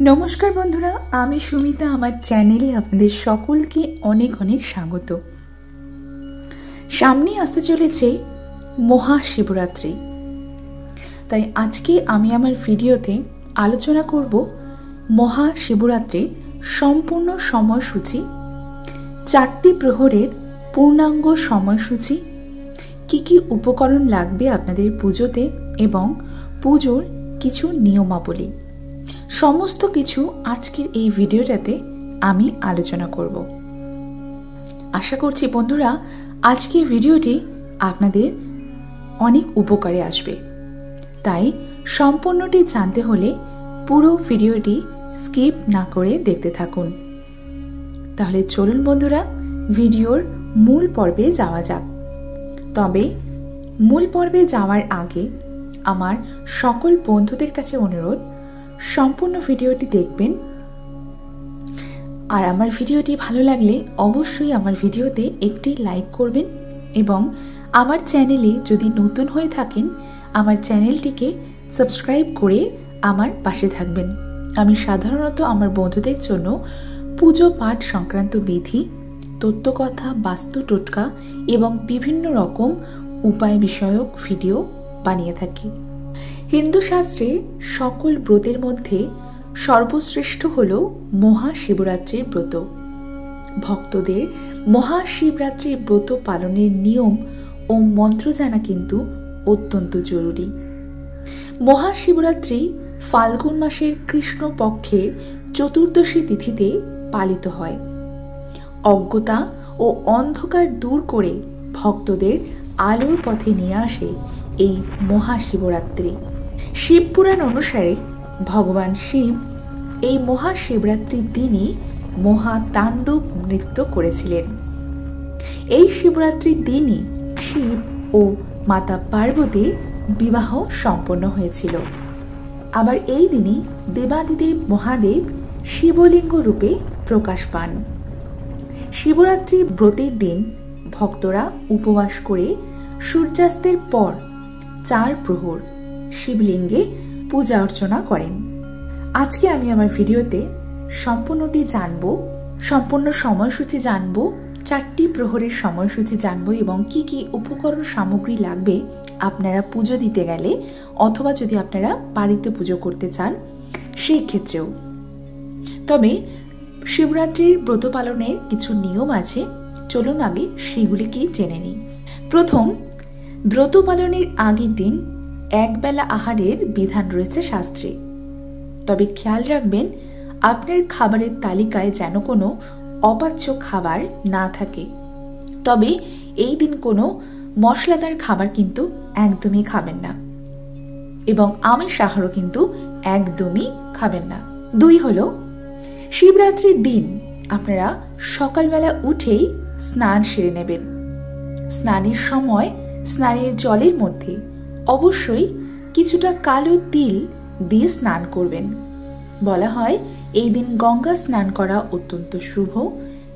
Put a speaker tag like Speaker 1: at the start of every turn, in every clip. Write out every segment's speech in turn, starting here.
Speaker 1: नमस्कार बंधुरा, आमी सुमिता आमार चैनेले आपनादेर सकलके अनेक अनेक स्वागत। सामने आसते चलेछे महाशिवरात्रि, ताई आजके आमी आमार भिडियोते आलोचना करब महाशिवरात्रिर सम्पूर्ण समयसूची, 4टी प्रहरेर पूर्णांग समयसूची, की उपकरण लागबे आपनादेर पुजोते एबं पुजोर किछु नियमावली, समस्त किछु आजकेर এই ভিডিওটাতে আমি আলোচনা করব। আশা করছি বন্ধুরা আজকের ভিডিওটি আপনাদের অনেক উপকারে আসবে, তাই সম্পূর্ণটি জানতে হলে পুরো ভিডিওটি স্কিপ না করে দেখতে থাকুন। তাহলে চলুন বন্ধুরা ভিডিওর মূল পর্বে যাওয়া যাক। তবে মূল পর্বে যাওয়ার আগে আমার সকল বন্ধুদের কাছে অনুরোধ, সম্পূর্ণ ভিডিওটি দেখবেন আর আমার ভিডিওটি ভালো লাগলে অবশ্যই আমার ভিডিওতে একটি লাইক করবেন এবং আমার চ্যানেলে যদি নতুন হয়ে থাকেন আমার চ্যানেলটিকে সাবস্ক্রাইব করে আমার পাশে থাকবেন। আমি সাধারণত আমার বন্ধুদের জন্য পুজো পাঠ সংক্রান্ত বিধি, তত্ত্বকথা, বাস্তু টোটকা এবং বিভিন্ন রকম উপায় বিষয়ক ভিডিও বানিয়ে থাকি। হিন্দু শাস্ত্রে সকল ব্রতের মধ্যে সর্বশ্রেষ্ঠ হল মহাশিবরাত্রির ব্রত। ভক্তদের মহাশিবরাত্রির ব্রত পালনের নিয়ম ও মন্ত্র জানা কিন্তু অত্যন্ত জরুরি। মহাশিবরাত্রি ফাল্গুন মাসের কৃষ্ণ পক্ষের চতুর্দশী তিথিতে পালিত হয়। অজ্ঞতা ও অন্ধকার দূর করে ভক্তদের আলোর পথে নিয়ে আসে এই মহাশিবরাত্রি। শিবপুরাণ অনুসারে ভগবান শিব এই মহাশিবরাত্রির দিনই মহাতাণ্ডব নৃত্য করেছিলেন। এই শিবরাত্রির দিনই শিব ও মাতা পার্বতীর বিবাহ সম্পন্ন হয়েছিল। আবার এই দিনই দেবাদিদেব মহাদেব শিবলিঙ্গ রূপে প্রকাশ পান। শিবরাত্রির ব্রতের দিন ভক্তরা উপবাস করে সূর্যাস্তের পর 4 প্রহর শিবলিঙ্গে পূজা অর্চনা করেন। আজকে আমি আমার ভিডিওতে সম্পূর্ণটি জানবো, সম্পূর্ণ সময়সূচি জানবো, 4টি প্রহরের সময়সূচি জানবো এবং কি উপকরণ সামগ্রী লাগবে আপনারা পুজো দিতে গেলে অথবা যদি আপনারা বাড়িতে পুজো করতে চান সেই ক্ষেত্রেও। তবে শিবরাত্রির ব্রত পালনের কিছু নিয়ম আছে, চলুন আগে সেগুলিকে জেনে নিই। প্রথম, ব্রত পালনের আগের দিন একবেলা আহারের বিধান রয়েছে শাস্ত্রে। তবে খেয়াল রাখবেন আপনার খাবারের তালিকায় যেন কোনো অপাচ্য খাবার না থাকে। তবে এই দিন কোনো মশলাদার খাবার কিন্তু একদমই খাবেন না এবং আমিষ আহারও কিন্তু একদমই খাবেন না। 2 হলো শিবরাত্রির দিন আপনারা সকালবেলা উঠেই স্নান সেরে নেবেন। স্নানের সময় স্নানের জলের মধ্যে অবশ্যই কিছুটা কালো তিল দিয়ে স্নান করবেন। বলা হয় এই দিন গঙ্গা স্নান করা অত্যন্ত শুভ।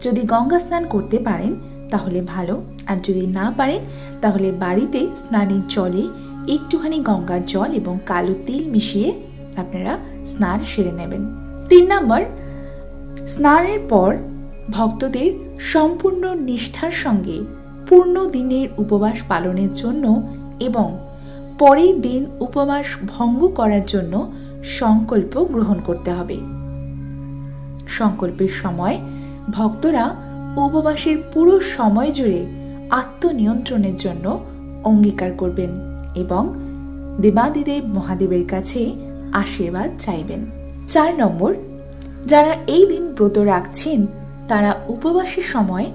Speaker 1: যদি গঙ্গা স্নান করতে পারেন তাহলে ভালো, আর যদি না পারেন তাহলে বাড়িতে স্নানের জলে একটুখানি গঙ্গার জল এবং কালো তিল মিশিয়ে আপনারা স্নান সেরে নেবেন। 3 নম্বর, স্নানের পর ভক্তদের সম্পূর্ণ নিষ্ঠার সঙ্গে পূর্ণ দিনের উপবাস পালনের জন্য এবং পরের দিন উপবাস ভঙ্গ করার জন্য সংকল্প গ্রহণ করতে হবে। সংকল্পের সময় ভক্তরা উপবাসের পুরো সময় জুড়ে আত্মনিয়ন্ত্রণের জন্য অঙ্গীকার করবেন এবং দেবাদিদেব মহাদেবের কাছে আশীর্বাদ চাইবেন। 4 নম্বর, যারা এই দিন ব্রত রাখছেন তারা উপবাসের সময়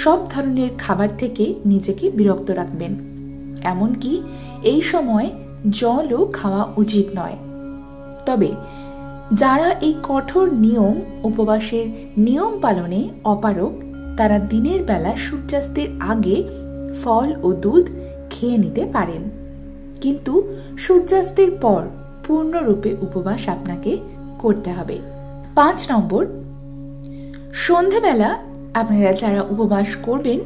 Speaker 1: সব ধরনের খাবার থেকে নিজেকে বিরত রাখবেন। এমনকি এই সময় জলও খাওয়া উচিত নয়। তবে যারা এই কঠোর নিয়ম উপবাসের নিয়ম পালনে অপারগ তারা দিনের বেলা সূর্যাস্তের আগে ফল ও দুধ খেয়ে নিতে পারেন, কিন্তু সূর্যাস্তের পর পূর্ণরূপে উপবাস আপনাকে করতে হবে। 5 নম্বর, সন্ধেবেলা আপনারা যারা উপবাস করবেন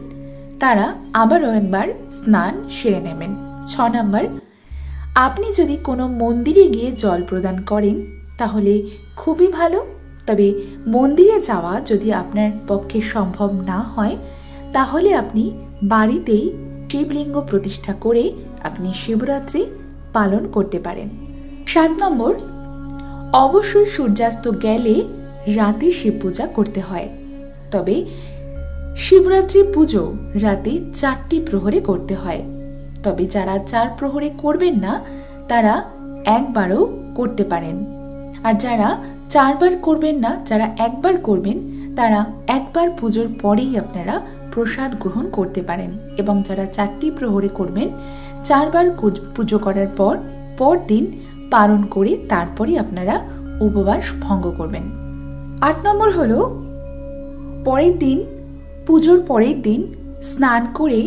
Speaker 1: তারা আবারও একবার স্নান সেরে নেবেন। 6 নম্বর, আপনি যদি কোনো মন্দিরে গিয়ে জল প্রদান করেন তাহলে খুবই ভালো। তবে মন্দিরে যাওয়া যদি আপনার পক্ষে সম্ভব না হয়, তাহলে আপনি বাড়িতেই শিবলিঙ্গ প্রতিষ্ঠা করে আপনি শিবরাত্রি পালন করতে পারেন। 7 নম্বর, অবশ্যই সূর্যাস্ত গেলে রাতে শিব পূজা করতে হয়। তবে শিবরাত্রি পুজো রাতে 4টি প্রহরে করতে হয়। তবে যারা 4 প্রহরে করবেন না তারা একবারও করতে পারেন। আর যারা 4 বার করবেন না, যারা একবার করবেন, তারা একবার পুজোর পরেই আপনারা প্রসাদ গ্রহণ করতে পারেন। এবং যারা 4টি প্রহরে করবেন, 4 বার পুজো করার পর পরদিন পালন করে তারপরে আপনারা উপবাস ভঙ্গ করবেন। 8 নম্বর হলো, পরের দিন, পুজোর পরের দিন স্নান করে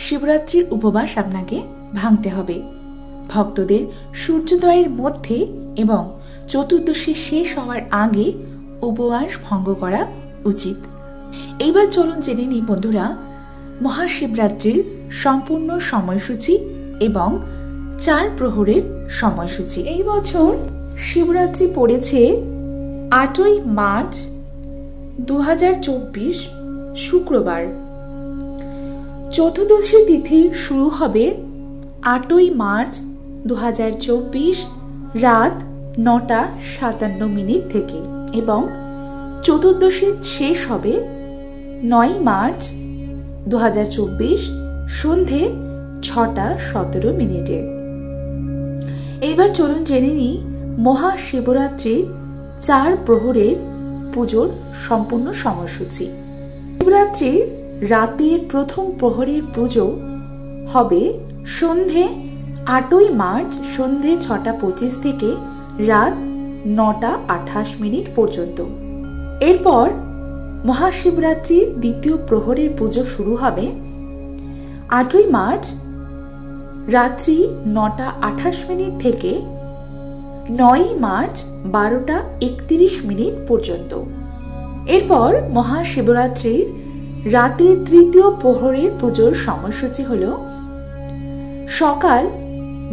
Speaker 1: শিবরাত্রির উপবাস আপনাকে ভাঙতে হবে। ভক্তদের সূর্যোদয়ের মধ্যে এবং চতুর্দশী শেষ হওয়ার আগে উপবাস ভঙ্গ করা উচিত। এইবার চলুন জেনে নিই বন্ধুরা মহাশিবরাত্রির সম্পূর্ণ সময়সূচি এবং 4 প্রহরের সময়সূচি। এই বছর শিবরাত্রি পড়েছে 8ই মার্চ 2024 শুক্রবার। চতুর্দশী তিথি শুরু হবে 8ই মার্চ 2024 রাত 9টা 57 মিনিট থেকে এবং চতুর্দশী শেষ হবে 9 মার্চ 2024 সন্ধে 6টা 17 মিনিটে। এবার চলুন জেনে নিই মহাশিবরাত্রির 4 প্রহরের পুজোর সম্পূর্ণ সময়সূচি। শিবরাত্রির রাতের প্রথম প্রহরের পুজো হবে সন্ধে 8ই মার্চ সন্ধে 6টা 25 থেকে রাত 9টা 28 মিনিট পর্যন্ত। এরপর মহাশিবরাত্রির দ্বিতীয় প্রহরের পুজো শুরু হবে 8ই মার্চ রাত্রি 9টা 28 মিনিট থেকে 9ই মার্চ 12টা 31 মিনিট পর্যন্ত। এরপর মহাশিবরাত্রির রাতের তৃতীয় প্রহরের পুজোর সময়সূচি হল সকাল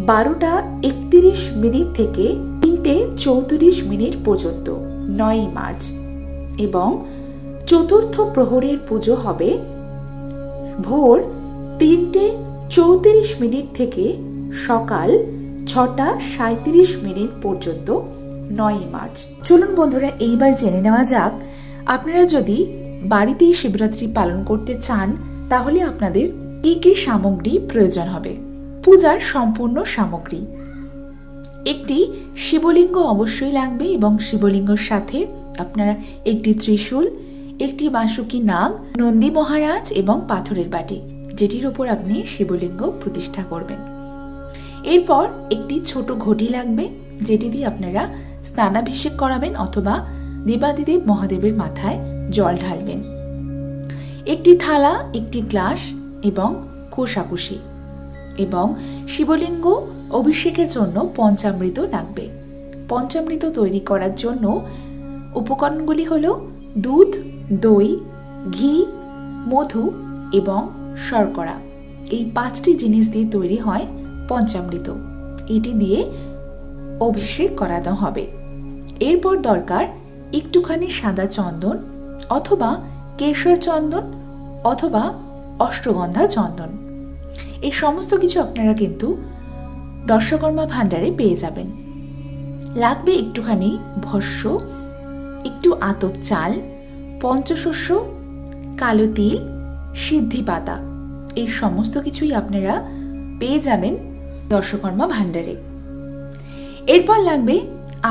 Speaker 1: 12টা 31 মিনিট থেকে 3টে 34 মিনিট পর্যন্ত 9ই মার্চ। এবং চতুর্থ প্রহরের পুজো হবে ভোর 3টে 34 মিনিট থেকে সকাল 6টা 37 মিনিট পর্যন্ত 9ই মার্চ। চলুন বন্ধুরা এইবার জেনে নেওয়া যাক আপনারা যদি বাড়িতেই শিবরাত্রি পালন করতে চান তাহলে আপনাদের কি কি সামগ্রী প্রয়োজন হবে। পূজার সম্পূর্ণ সামগ্রী, একটি শিবলিঙ্গ অবশ্যই লাগবে এবং শিবলিঙ্গের সাথে আপনারা একটি ত্রিশূল, একটি বাসুকি নাগ, নন্দী মহারাজ এবং পাথরের বাটি, যেটির উপর আপনি শিবলিঙ্গ প্রতিষ্ঠা করবেন। এরপর একটি ছোট ঘটি লাগবে, যেটি দিয়ে আপনারা স্নানাভিষেক করাবেন অথবা দেবাদিদেব মহাদেবের মাথায় জল ঢালবেন। একটি থালা, একটি গ্লাস এবং কোষাকুষি এবং শিবলিঙ্গ অভিষেকের জন্য পঞ্চামৃত লাগবে। পঞ্চামৃত তৈরি করার জন্য উপকরণগুলি হল দুধ, দই, ঘি, মধু এবং শর্করা। এই 5টি জিনিস দিয়ে তৈরি হয় পঞ্চামৃত। এটি দিয়ে অভিষেক করানো হবে। এরপর দরকার একটুখানি সাদা চন্দন অথবা কেশর চন্দন অথবা অষ্টগন্ধা চন্দন। এই সমস্ত কিছু আপনারা কিন্তু দর্শকর্মা ভাণ্ডারে পেয়ে যাবেন। লাগবে একটুখানি ভস্য, একটু আতপ চাল, পঞ্চশস্য, কালো তিল, সিদ্ধি পাতা। এই সমস্ত কিছুই আপনারা পেয়ে যাবেন দর্শকর্মা ভাণ্ডারে। এরপর লাগবে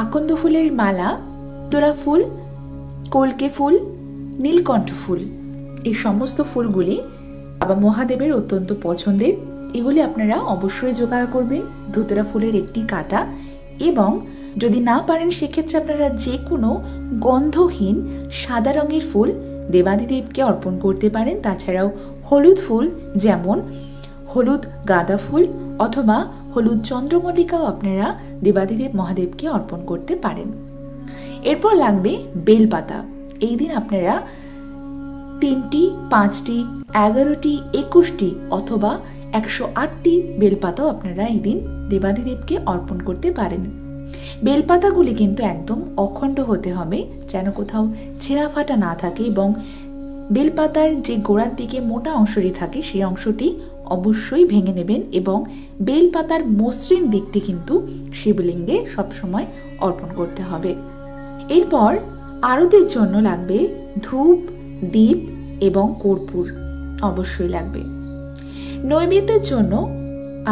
Speaker 1: আকন্দ ফুলের মালা, তোরা ফুল, কলকে ফুল, নীলকণ্ঠ ফুল। এই সমস্ত ফুলগুলি বাবা মহাদেবের অত্যন্ত পছন্দের। এগুলি আপনারা অবশ্যই জোগাড় করবেন। ধুতরা ফুলের একটি কাঁটা এবং যদি না পারেন সেক্ষেত্রে আপনারা যে কোনো গন্ধহীন সাদা রঙের ফুল দেবাদিদেবকে অর্পণ করতে পারেন। তাছাড়াও হলুদ ফুল, যেমন হলুদ গাঁদা ফুল অথবা হলুদ চন্দ্রমল্লিকাও আপনারা দেবাদিদেব মহাদেবকে অর্পণ করতে পারেন। এরপর লাগবে বেলপাতা। এই দিন আপনারা 3টি, 5টি, 11টি, 21টি অথবা 108টি বেলপাতাও আপনারা এই দিন দেবাদিদেবকে অর্পণ করতে পারেন। বেলপাতাগুলি কিন্তু একদম অখণ্ড হতে হবে, যেন কোথাও ছেঁড়া ফাটা না থাকে, এবং বেলপাতার যে গোড়ার দিকে মোটা অংশটি থাকে সেই অংশটি অবশ্যই ভেঙে নেবেন, এবং বেলপাতার মসৃণ দিকটি কিন্তু শিবলিঙ্গে সবসময় অর্পণ করতে হবে। এরপর আরতির জন্য লাগবে ধূপ, দীপ এবং কর্পূর অবশ্যই লাগবে। নৈবেদ্যের জন্য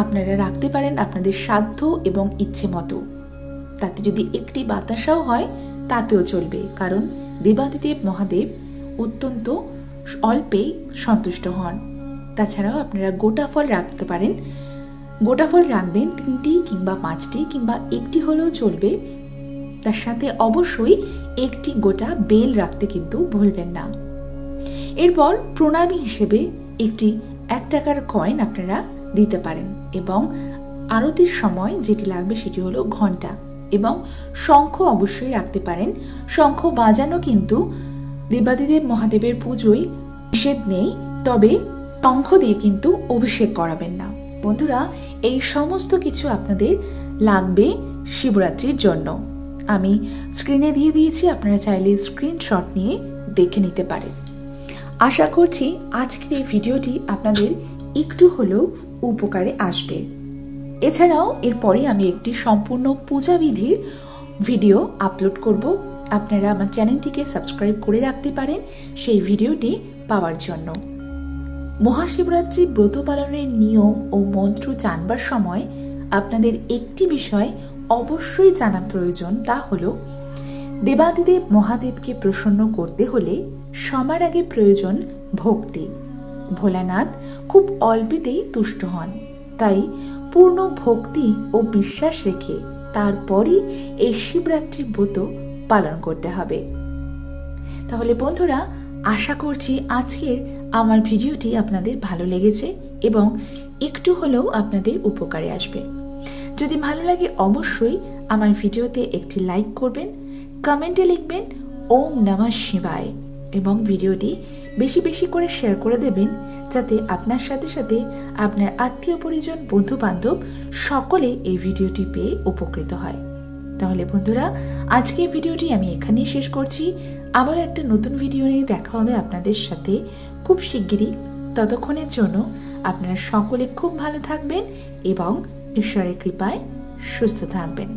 Speaker 1: আপনারা রাখতে পারেন আপনাদের সাধ্য এবং ইচ্ছে মতো, তাতে যদি একটি বাতাসাও হয় তাতেও চলবে, কারণ দেবাদিদেব মহাদেব অত্যন্ত অল্পেই সন্তুষ্ট হন। তাছাড়াও আপনারা গোটা ফল রাখতে পারেন। গোটা ফল রাখবেন 3টি কিংবা 5টি কিংবা একটি হলেও চলবে। তার সাথে অবশ্যই একটি গোটা বেল রাখতে কিন্তু ভুলবেন না। এরপর প্রণামী হিসেবে একটি 1 টাকার কয়েন আপনারা দিতে পারেন, এবং আরতির সময় যেটি লাগবে সেটি হলো ঘণ্টা, এবং শঙ্খ অবশ্যই রাখতে পারেন। শঙ্খ বাজানো কিন্তু দেবাদিদেব মহাদেবের পুজোয় নিষেধ নেই, তবে শঙ্খ দিয়ে কিন্তু অভিষেক করাবেন না। বন্ধুরা, এই সমস্ত কিছু আপনাদের লাগবে শিবরাত্রির জন্য। আমি স্ক্রিনে দিয়ে দিয়েছি, আপনারা চাইলে স্ক্রিনশট নিয়ে দেখে নিতে পারেন। আশা করছি আজকের এই ভিডিওটি আপনাদের একটু হলেও উপকারে আসবে। এছাড়াও এরপরে আমি একটি সম্পূর্ণ পূজাবিধির ভিডিও আপলোড করব। আপনারা আমার চ্যানেলটিকে সাবস্ক্রাইব করে রাখতে পারেন সেই ভিডিওটি পাওয়ার জন্য। মহাশিবরাত্রি ব্রত পালনের নিয়ম ও মন্ত্র জানবার সময় আপনাদের একটি বিষয় অবশ্যই জানা প্রয়োজন, তা হলো দেবাদিদেব মহাদেবকে প্রসন্ন করতে হলে সবার আগে প্রয়োজন ভক্তি। ভোলানাথ খুব অল্পেতেই তুষ্ট হন, তাই পূর্ণ ভক্তি ও বিশ্বাস রেখে তারপরই এই শিবরাত্রির ব্রত পালন করতে হবে। তাহলে বন্ধুরা, আশা করছি আজকের আমার ভিডিওটি আপনাদের ভালো লেগেছে এবং একটু হলেও আপনাদের উপকারে আসবে। যদি ভালো লাগে অবশ্যই আমার ভিডিওতে একটি লাইক করবেন, কমেন্টে লিখবেন ওম নমঃ শিবায়, এবং ভিডিওটি বেশি বেশি করে শেয়ার করে দেবেন, যাতে আপনার সাথে সাথে আপনার আত্মীয় পরিজন, বন্ধু বান্ধব সকলে এই ভিডিওটি পেয়ে উপকৃত হয়। তাহলে বন্ধুরা, আজকের ভিডিওটি আমি এখানেই শেষ করছি। আবার একটা নতুন ভিডিও নিয়ে দেখা হবে আপনাদের সাথে খুব শিগগিরই। ততক্ষণের জন্য আপনারা সকলে খুব ভালো থাকবেন এবং ঈশ্বরের কৃপায় সুস্থ থাকবেন।